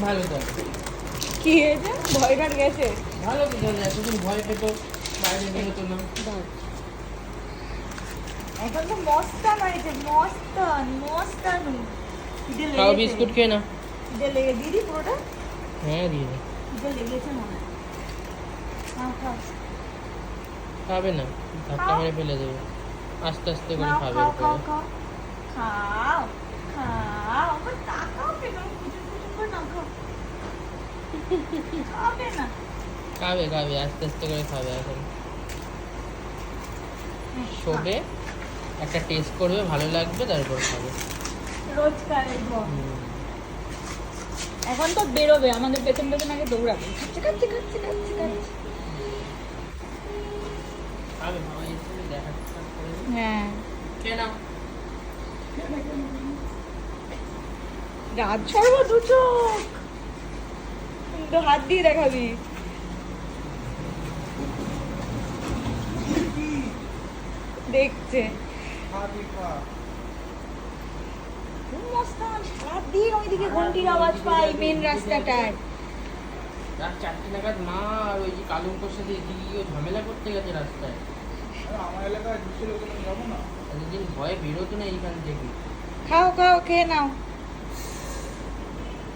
ভালো তো। কি হয়েছে? ভয় কাট গেছে? ভালো তো তাহলে, এতদিন ভয় পেতো, বাইরে বেরোতো না। এখন তো মস্তান হয়েছে, মস্তান মস্তানু। খিদে খাও, লেগেছে, বিস্কুট খেয়ে নাও। খিদে লেগে দিদি পুরোটা হ্যাঁ দিয়ে দে। খিদে লেগেছে মনে হয়। খাও খাও খাবে না, ধাক্কা খাও। মেরে ফেলে দেবে। আস্তে আস্তে করে খাও খাবে খাও খাও এরপরে। খাও খাও খাও। আবার তাকাও কেন? কুচুর কুচুর করে না খাও। খাবে না। খাবে খাবে, আস্তে আস্তে করে খাবে এখন। শোবে, একটা টেস্ট করবে, ভালো লাগবে, তারপর খাবে। রোজকারের ধর। এখন তো বেরোবে, আমাদের পেছন পেছন আগে দৌড়াবে। খাচ্ছে খাচ্ছে খাচ্ছে খাচ্ছে খাচ্ছে। খাবে, মামা এসে দেখা সাক্ষাৎ করে দেবে। হ্যাঁ, খেয়ে নাও। রাত ছাড়বো দু চোখ। তো হাত দিয়ে দেখাবি। দেখছে মস্তান, সারাদিন ওইদিকে ঘন্টির আওয়াজ পাই মেন রাস্তাটায়। রাত 4টে নাগাদ মা আর ওই যে কালুঙ্কর সাথে এদিকে ঝামেলা করতে গেছে রাস্তায়। আমার এলাকায় ঢুকছিল, যাবো না। এতদিন ভয়ে বেরোতো না এইখান থেকে। খাও খাও খেয়ে নাও।